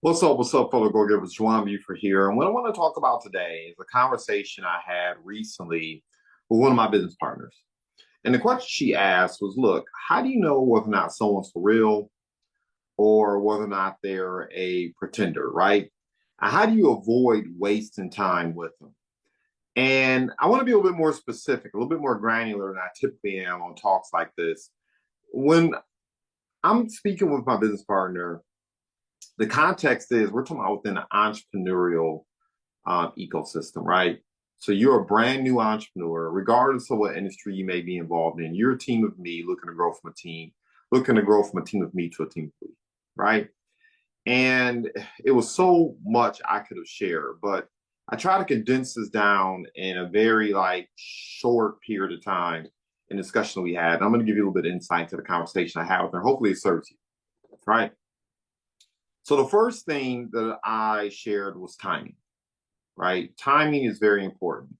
What's up, fellow go givers? Juwan Buford here. And what I want to talk about today is a conversation I had recently with one of my business partners. And the question she asked was, look, how do you know whether or not someone's for real or whether or not they're a pretender, right? And how do you avoid wasting time with them? And I want to be a little bit more specific, a little bit more granular than I typically am on talks like this. When I'm speaking with my business partner, the context is we're talking about within an entrepreneurial ecosystem, right? So you're a brand new entrepreneur, regardless of what industry you may be involved in. You're a team of me looking to grow from a team, looking to grow from a team of me to a team of we, right? And it was so much I could have shared, but I try to condense this down in a very short period of time in discussion that we had. And I'm going to give you a little bit of insight to the conversation I had with her. Hopefully it serves you, right? So the first thing that I shared was timing, right? Timing is very important.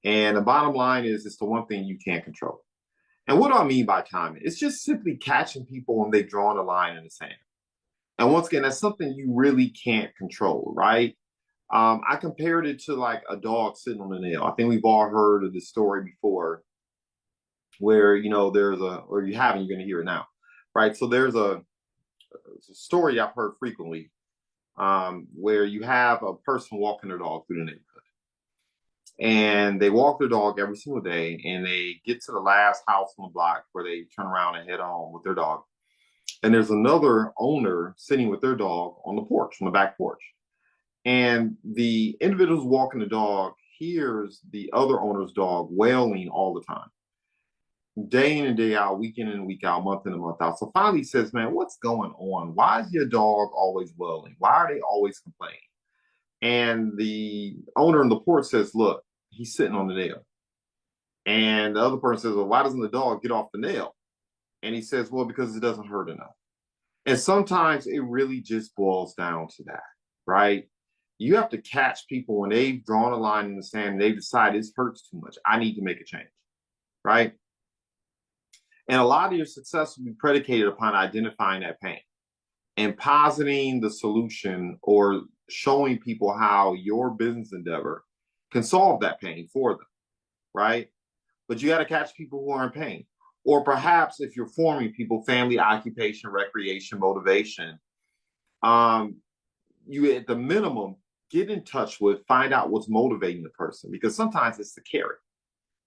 And the bottom line is it's the one thing you can't control. And what do I mean by timing? It's just simply catching people when they've drawn a line in the sand. And once again, that's something you really can't control, right? I compared it to like a dog sitting on a nail. I think we've all heard of this story before where, or you haven't, you're going to hear it now, right? So it's a story I've heard frequently where you have a person walking their dog through the neighborhood. And they walk their dog every single day, and they get to the last house on the block where they turn around and head home with their dog. And there's another owner sitting with their dog on the porch, on the back porch. And the individual who's walking the dog hears the other owner's dog wailing all the time, day in and day out, week in and week out, month in and month out. So finally he says, man, what's going on? Why is your dog always wailing? Why are they always complaining? And the owner on the porch says, look, he's sitting on the nail. And the other person says, well, why doesn't the dog get off the nail? And he says, well, because it doesn't hurt enough. And sometimes it really just boils down to that, right? You have to catch people when they've drawn a line in the sand and they've decided this hurts too much. I need to make a change, right? And a lot of your success will be predicated upon identifying that pain and positing the solution or showing people how your business endeavor can solve that pain for them, right? But you got to catch people who are in pain. Or perhaps if you're forming people, family, occupation, recreation, motivation, you at the minimum get in touch with, find out what's motivating the person, because sometimes it's the carrot.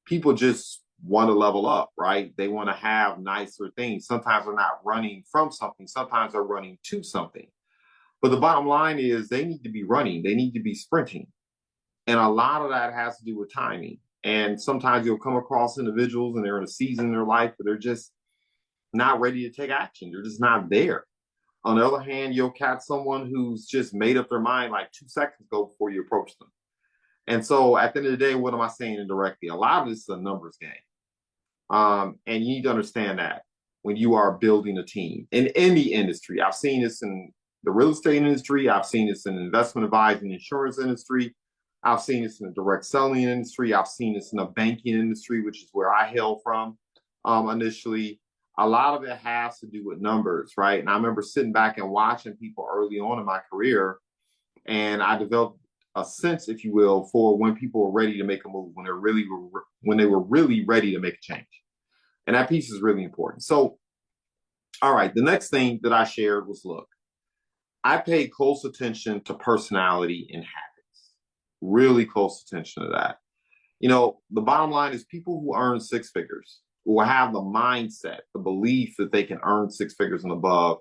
People just want to level up, right? They want to have nicer things. Sometimes they're not running from something. Sometimes they're running to something. But the bottom line is they need to be running. They need to be sprinting. And a lot of that has to do with timing. And sometimes you'll come across individuals and they're in a season in their life where they're just not ready to take action. They're just not there. On the other hand, you'll catch someone who's just made up their mind like 2 seconds ago before you approach them. And so at the end of the day, what am I saying indirectly? A lot of this is a numbers game. And you need to understand that when you are building a team in any industry. I've seen this in the real estate industry. I've seen this in the investment advising insurance industry. I've seen this in the direct selling industry. I've seen this in the banking industry, which is where I hail from initially. A lot of it has to do with numbers, right? And I remember sitting back and watching people early on in my career, and I developed a sense, if you will, for when people were ready to make a move, when they were really ready to make a change. And that piece is really important. So, all right, the next thing that I shared was, look, I paid close attention to personality and habits, really close attention to that. The bottom line is people who earn six figures, who have the mindset, the belief that they can earn six figures and above,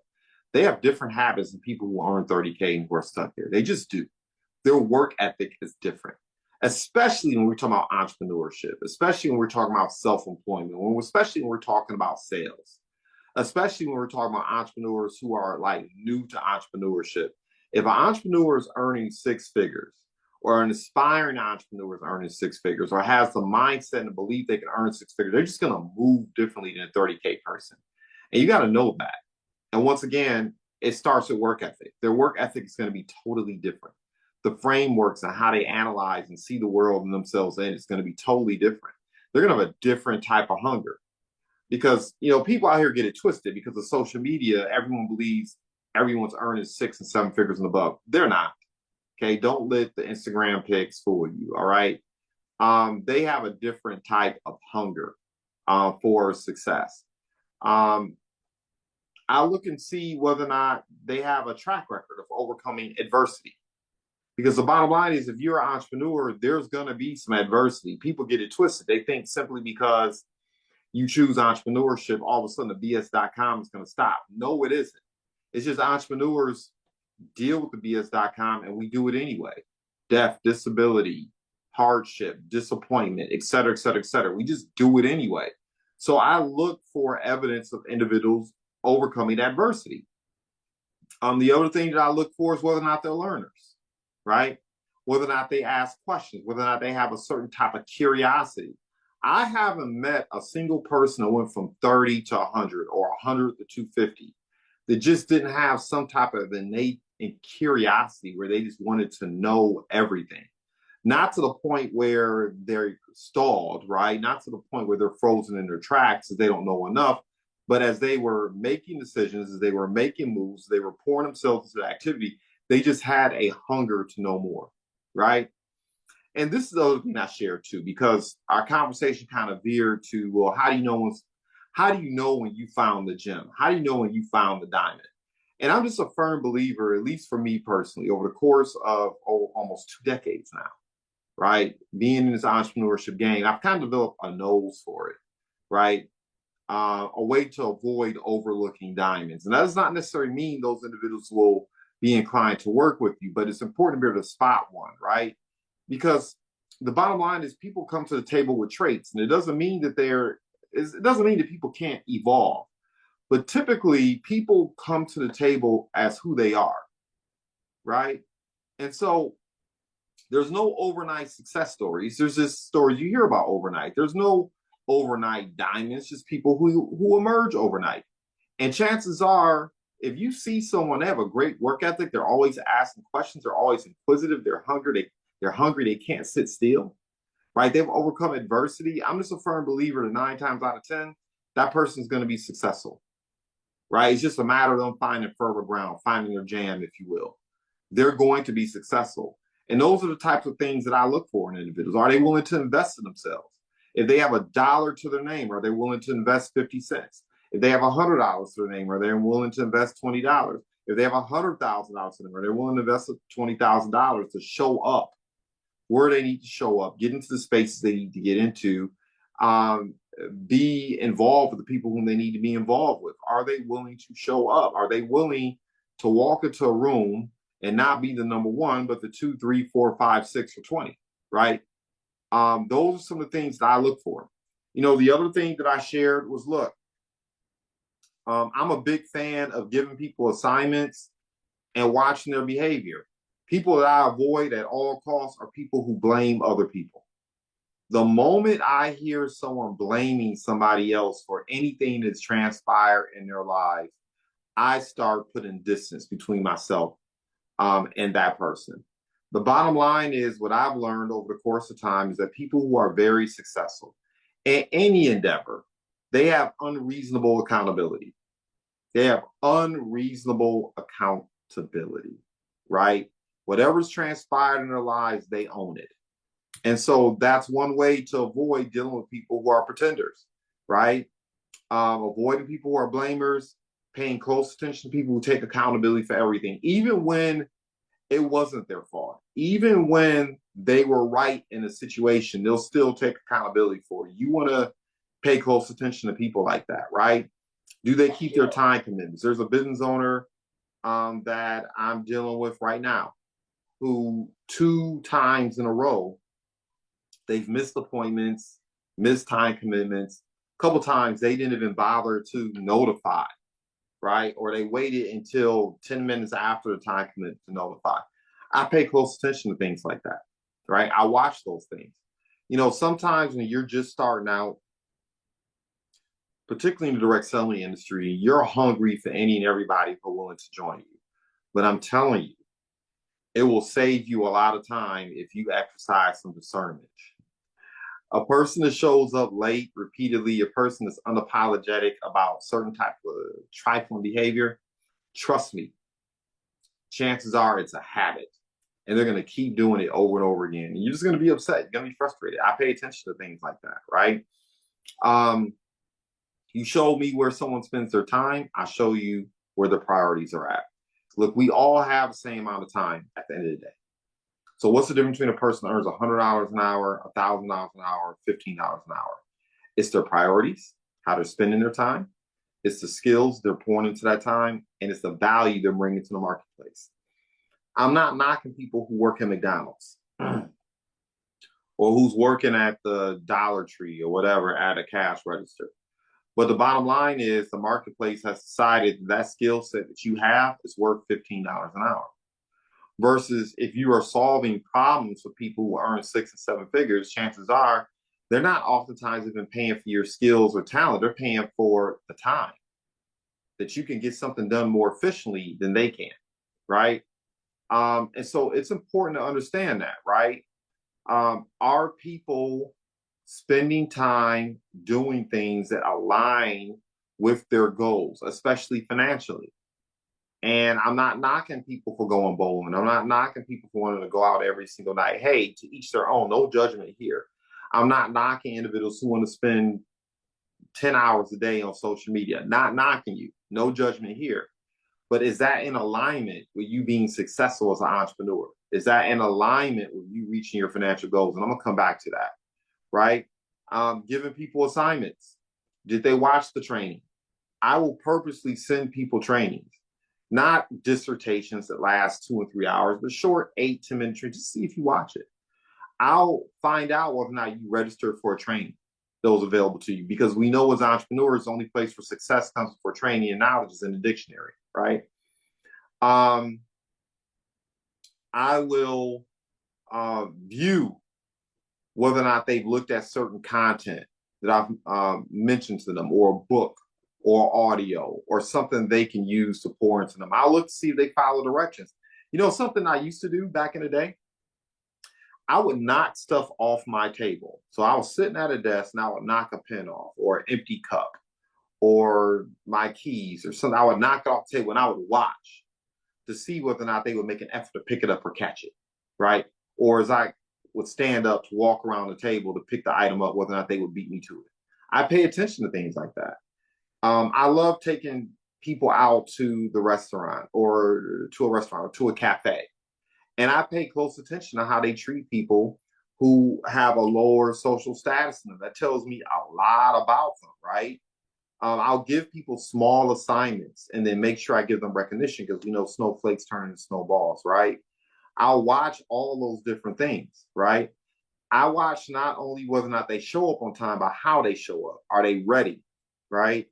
they have different habits than people who earn 30K and who are stuck there. They just do. Their work ethic is different, especially when we're talking about entrepreneurship, especially when we're talking about self-employment, especially when we're talking about sales, especially when we're talking about entrepreneurs who are like new to entrepreneurship. If an entrepreneur is earning six figures, or an aspiring entrepreneur is earning six figures, or has the mindset and the belief they can earn six figures, they're just going to move differently than a 30K person. And you got to know that. And once again, it starts with work ethic. Their work ethic is going to be totally different. The frameworks and how they analyze and see the world and themselves in is going to be totally different. They're going to have a different type of hunger because, people out here get it twisted because of social media. Everyone believes everyone's earning 6 and 7 figures and above. They're not. Okay. Don't let the Instagram pics fool you. All right. They have a different type of hunger for success. Um, I look and see whether or not they have a track record of overcoming adversity. Because the bottom line is, if you're an entrepreneur, there's going to be some adversity. People get it twisted. They think simply because you choose entrepreneurship, all of a sudden the BS.com is going to stop. No, it isn't. It's just entrepreneurs deal with the BS.com and we do it anyway. Death, disability, hardship, disappointment, et cetera, et cetera, et cetera. We just do it anyway. So I look for evidence of individuals overcoming adversity. The other thing that I look for is whether or not they're learners, right? Whether or not they ask questions, whether or not they have a certain type of curiosity. I haven't met a single person that went from 30 to 100 or 100 to 250 that just didn't have some type of innate curiosity where they just wanted to know everything. Not to the point where they're stalled, right? Not to the point where they're frozen in their tracks as they don't know enough. But as they were making decisions, as they were making moves, they were pouring themselves into the activity, they just had a hunger to know more, right? And this is the other thing I share too, because our conversation kind of veered to, well, how do you know when you found the gem? How do you know when you found the diamond? And I'm just a firm believer, at least for me personally, over the course of almost 2 decades now, right? Being in this entrepreneurship game, I've kind of developed a nose for it, right? A way to avoid overlooking diamonds. And that does not necessarily mean those individuals will be inclined to work with you, but it's important to be able to spot one, right? Because the bottom line is people come to the table with traits, and it doesn't mean that people can't evolve. But typically people come to the table as who they are, right? And so there's no overnight success stories. There's just stories you hear about overnight. There's no overnight diamonds, just people who emerge overnight. And chances are, if you see someone, they have a great work ethic, they're always asking questions, they're always inquisitive, they're hungry, they can't sit still, right? They've overcome adversity. I'm just a firm believer that 9 times out of 10, that person's going to be successful, right? It's just a matter of them finding fertile ground, finding their jam, if you will. They're going to be successful. And those are the types of things that I look for in individuals. Are they willing to invest in themselves? If they have $1 to their name, are they willing to invest 50 cents? If they have $100 to their name, are they willing to invest $20? If they have $100,000 to them, are they willing to invest $20,000 to show up where they need to show up, get into the spaces they need to get into, be involved with the people whom they need to be involved with? Are they willing to show up? Are they willing to walk into a room and not be the number one, but the 2, 3, 4, 5, 6, or 20, right? Those are some of the things that I look for. You know, the other thing that I shared was, look, I'm a big fan of giving people assignments and watching their behavior. People that I avoid at all costs are people who blame other people. The moment I hear someone blaming somebody else for anything that's transpired in their lives, I start putting distance between myself and that person. The bottom line is, what I've learned over the course of time is that people who are very successful in any endeavor, they have unreasonable accountability. They have unreasonable accountability, right? Whatever's transpired in their lives, they own it. And so that's one way to avoid dealing with people who are pretenders, right? Avoiding people who are blamers, paying close attention to people who take accountability for everything, even when it wasn't their fault. Even when they were right in a situation, they'll still take accountability for it. You want to pay close attention to people like that, right? Do they keep their time commitments? There's a business owner that I'm dealing with right now who 2 times in a row, they've missed appointments, missed time commitments. A couple times they didn't even bother to notify, right? Or they waited until 10 minutes after the time commitment to notify. I pay close attention to things like that, right? I watch those things. You know, sometimes when you're just starting out, particularly in the direct selling industry, you're hungry for any and everybody who are willing to join you. But I'm telling you, it will save you a lot of time if you exercise some discernment. A person that shows up late repeatedly, a person that's unapologetic about certain type of trifling behavior, trust me, chances are it's a habit. And they're going to keep doing it over and over again. And you're just going to be upset. You're going to be frustrated. I pay attention to things like that, right? You show me where someone spends their time, I show you where their priorities are at. Look, we all have the same amount of time at the end of the day. So what's the difference between a person that earns $100 an hour, $1,000 an hour, $15 an hour? It's their priorities, how they're spending their time. It's the skills they're pouring into that time, and it's the value they're bringing to the marketplace. I'm not knocking people who work at McDonald's or who's working at the Dollar Tree or whatever at a cash register. But the bottom line is the marketplace has decided that skill set that you have is worth $15 an hour. Versus if you are solving problems for people who earn 6 and 7 figures, chances are they're not oftentimes even paying for your skills or talent. They're paying for the time that you can get something done more efficiently than they can, right? And so it's important to understand that, right? Are people spending time doing things that align with their goals, especially financially? And I'm not knocking people for going bowling. I'm not knocking people for wanting to go out every single night. Hey, to each their own, no judgment here. I'm not knocking individuals who want to spend 10 hours a day on social media. Not knocking you. No judgment here. But is that in alignment with you being successful as an entrepreneur? Is that in alignment with you reaching your financial goals? And I'm going to come back to that, right? Giving people assignments. Did they watch the training? I will purposely send people trainings. Not dissertations that last 2 and 3 hours, but short 8-10 minute trainings. Just see if you watch it. I'll find out whether or not you register for a training that was available to you, because we know as entrepreneurs, the only place for success comes for training and knowledge is in the dictionary, right? I will view whether or not they've looked at certain content that I've mentioned to them, or a book or audio or something they can use to pour into them. I'll look to see if they follow directions. You know, something I used to do back in the day, I would knock stuff off my table. So I was sitting at a desk and I would knock a pen off, or an empty cup, or my keys or something. I would knock it off the table and I would watch to see whether or not they would make an effort to pick it up or catch it, right? Or as I would stand up to walk around the table to pick the item up, whether or not they would beat me to it. I pay attention to things like that. I love taking people out to the restaurant, or to a restaurant, or to a cafe. And I pay close attention to how they treat people who have a lower social status in them. That tells me a lot about them, right? I'll give people small assignments and then make sure I give them recognition, because we know snowflakes turn into snowballs, right? I'll watch all those different things, right? I watch not only whether or not they show up on time, but how they show up. Are they ready, right?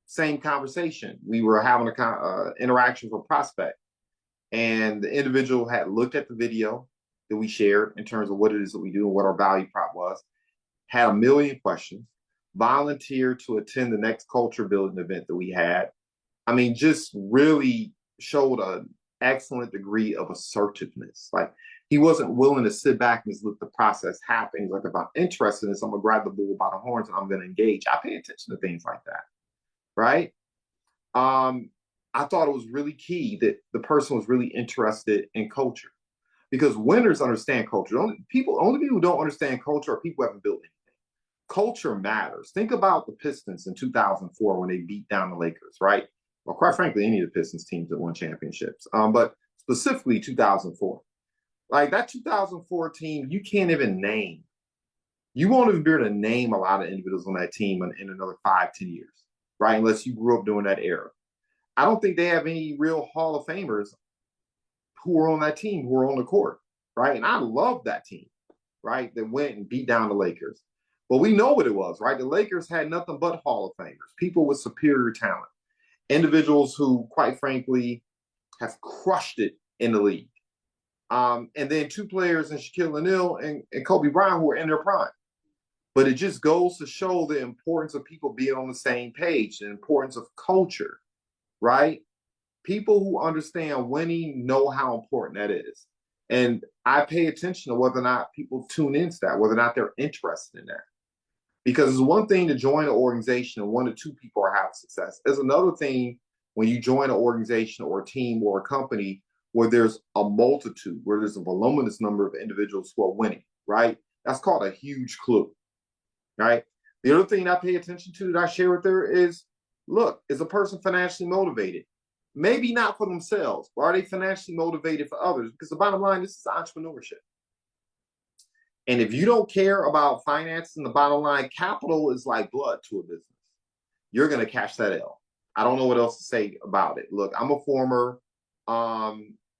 Same conversation. We were having a interaction with a prospect, and the individual had looked at the video that we shared in terms of what it is that we do and what our value prop was, had a million questions, volunteered to attend the next culture building event that we had. I mean, just really showed an excellent degree of assertiveness. Like, he wasn't willing to sit back and just let the process happen. He's like, if I'm interested in this, I'm going to grab the bull by the horns and I'm going to engage. I pay attention to things like that, right? I thought it was really key that the person was really interested in culture, because winners understand culture. Only people who don't understand culture are people who haven't built anything. Culture matters. Think about the Pistons in 2004 when they beat down the Lakers, right? Well, quite frankly, any of the Pistons teams that won championships, but specifically 2004. Like, that 2004 team, you can't even name. You won't even be able to name a lot of individuals on that team in another 5-10 years, right? Unless you grew up during that era. I don't think they have any real Hall of Famers who were on that team, who were on the court, right? And I love that team, right, that went and beat down the Lakers. But we know what it was, right? The Lakers had nothing but Hall of Famers, people with superior talent, individuals who, quite frankly, have crushed it in the league. And then 2 players in Shaquille O'Neal and Kobe Bryant who were in their prime. But it just goes to show the importance of people being on the same page, the importance of culture, right? People who understand winning know how important that is. And I pay attention to whether or not people tune into that, whether or not they're interested in that. Because it's one thing to join an organization and 1 or 2 people are having success. It's another thing when you join an organization or a team or a company where there's a multitude, where there's a voluminous number of individuals who are winning, right? That's called a huge clue, right? The other thing I pay attention to that I share with her is, look, is a person financially motivated? Maybe not for themselves, but are they financially motivated for others? Because the bottom line, this is entrepreneurship. And if you don't care about finances and the bottom line, capital is like blood to a business. You're going to catch that L. I don't know what else to say about it. Look, I'm a former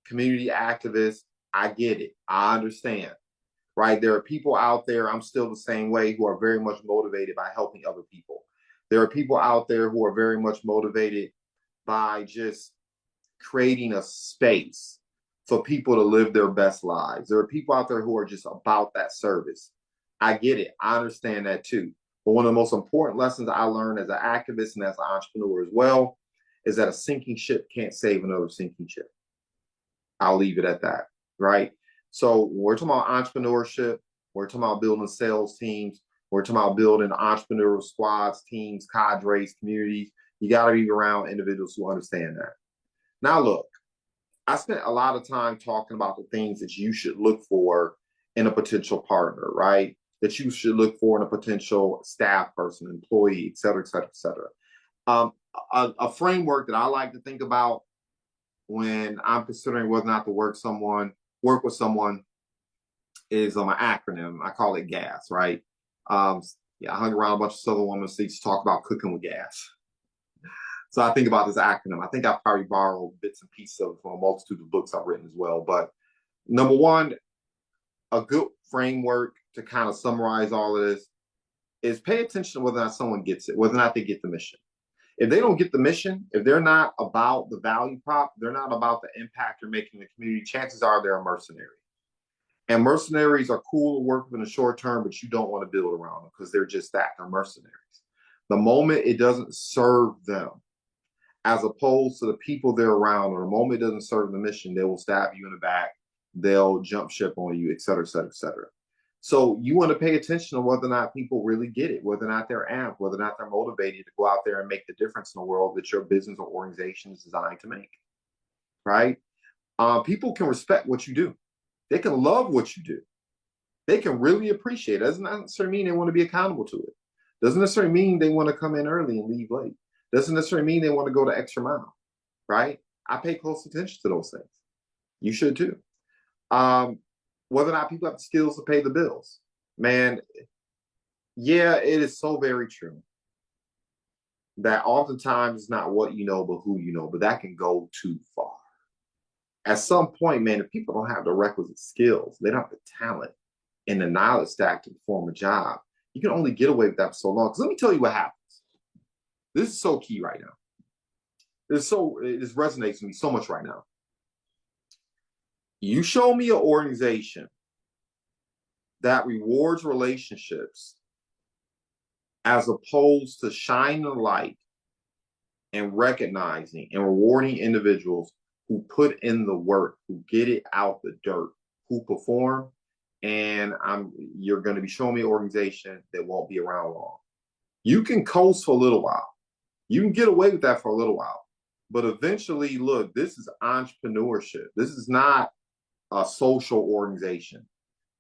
community activist. I get it. I understand, right? There are people out there, I'm still the same way, who are very much motivated by helping other people. There are people out there who are very much motivated by just creating a space for people to live their best lives. There are people out there who are just about that service. I get it. I understand that too. But one of the most important lessons I learned as an activist and as an entrepreneur as well is that a sinking ship can't save another sinking ship. I'll leave it at that, right? So we're talking about entrepreneurship. We're talking about building sales teams. We're talking about building entrepreneurial squads, teams, cadres, communities. You got to be around individuals who understand that. Now, look, I spent a lot of time talking about the things that you should look for in a potential partner, right? That you should look for in a potential staff person, employee, et cetera, et cetera, et cetera. A framework that I like to think about when I'm considering whether or not to work with someone is my acronym. I call it GAS, right? I hung around a bunch of Southern women to talk about cooking with gas. So I think about this acronym. I think I probably borrowed bits and pieces of it from a multitude of books I've written as well. But number one, a good framework to kind of summarize all of this is pay attention to whether or not someone gets it, whether or not they get the mission. If they don't get the mission, if they're not about the value prop, they're not about the impact they're making in the community, chances are they're a mercenary. And mercenaries are cool to work with in the short term, but you don't want to build around them because they're just that. They're mercenaries. The moment it doesn't serve them, as opposed to the people they're around, or the moment it doesn't serve the mission, they will stab you in the back, they'll jump ship on you, et cetera, et cetera, et cetera. So you want to pay attention to whether or not people really get it, whether or not they're amped, whether or not they're motivated to go out there and make the difference in the world that your business or organization is designed to make, right? People can respect what you do. They can love what you do. They can really appreciate it. Doesn't necessarily mean they want to be accountable to it. Doesn't necessarily mean they want to come in early and leave late. Doesn't necessarily mean they want to go the extra mile, right? I pay close attention to those things. You should too. Whether or not people have the skills to pay the bills. Man, yeah, it is so very true that oftentimes it's not what you know, but who you know, but that can go too far. At some point, man, if people don't have the requisite skills, they don't have the talent and the knowledge stack to perform a job, you can only get away with that for so long. Because let me tell you what happens. This is so key right now. This resonates with me so much right now. You show me an organization that rewards relationships as opposed to shining a light and recognizing and rewarding individuals who put in the work, who get it out the dirt, who perform, and you're going to be showing me an organization that won't be around long. You can coast for a little while. You can get away with that for a little while. But eventually, look, this is entrepreneurship. This is not a social organization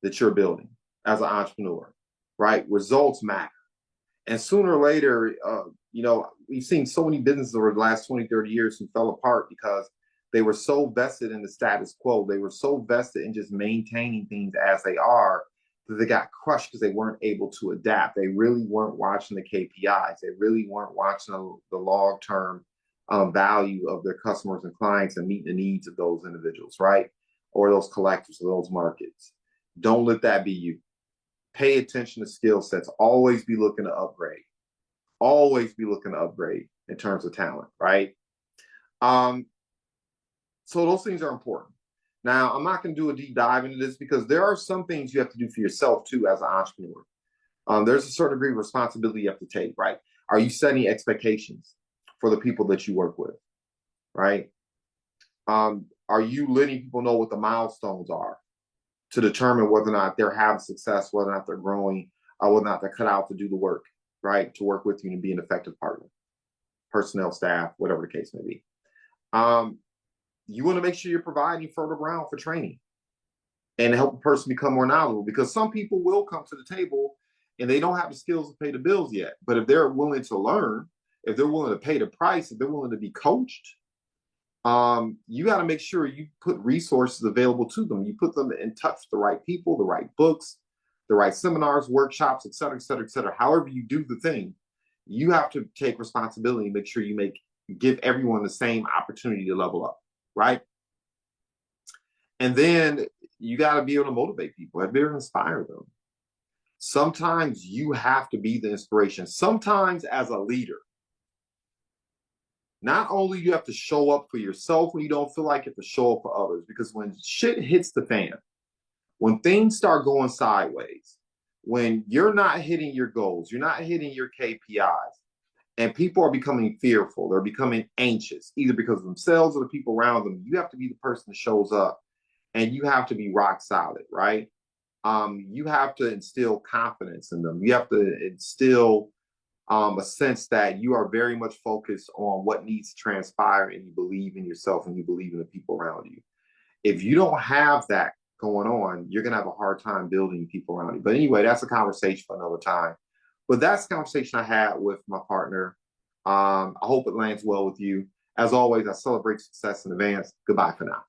that you're building as an entrepreneur, right? Results matter. And sooner or later, we've seen so many businesses over the last 20, 30 years who fell apart because they were so vested in the status quo. They were so vested in just maintaining things as they are that they got crushed because they weren't able to adapt. They really weren't watching the KPIs. They really weren't watching the long-term value of their customers and clients and meeting the needs of those individuals, right? Or those collectors or those markets. Don't let that be you. Pay attention to skill sets. Always be looking to upgrade. Always be looking to upgrade in terms of talent, right? So those things are important. Now, I'm not going to do a deep dive into this because there are some things you have to do for yourself too as an entrepreneur. There's a certain degree of responsibility you have to take, right? Are you setting expectations for the people that you work with, right? Are you letting people know what the milestones are to determine whether or not they're having success, whether or not they're growing, or whether or not they're cut out to do the work, right? To work with you and be an effective partner, personnel, staff, whatever the case may be. Um, you want to make sure you're providing fertile ground for training and help a person become more knowledgeable, because some people will come to the table and they don't have the skills to pay the bills yet. But if they're willing to learn, if they're willing to pay the price, if they're willing to be coached, you got to make sure you put resources available to them. You put them in touch with the right people, the right books, the right seminars, workshops, et cetera, et cetera, et cetera. However you do the thing, you have to take responsibility and make sure you give everyone the same opportunity to level up, right? And then you got to be able to motivate people, be able to inspire them. Sometimes you have to be the inspiration. Sometimes as a leader, not only do you have to show up for yourself when you don't feel like you have to show up for others, because when shit hits the fan, when things start going sideways, when you're not hitting your goals, you're not hitting your KPIs, and people are becoming fearful, they're becoming anxious, either because of themselves or the people around them, you have to be the person that shows up, and you have to be rock solid, right? You have to instill confidence in them. You have to instill a sense that you are very much focused on what needs to transpire, and you believe in yourself and you believe in the people around you. If you don't have that going on, you're going to have a hard time building people around you. But anyway, that's a conversation for another time. But that's the conversation I had with my partner. I hope it lands well with you. As always, I celebrate success in advance. Goodbye for now.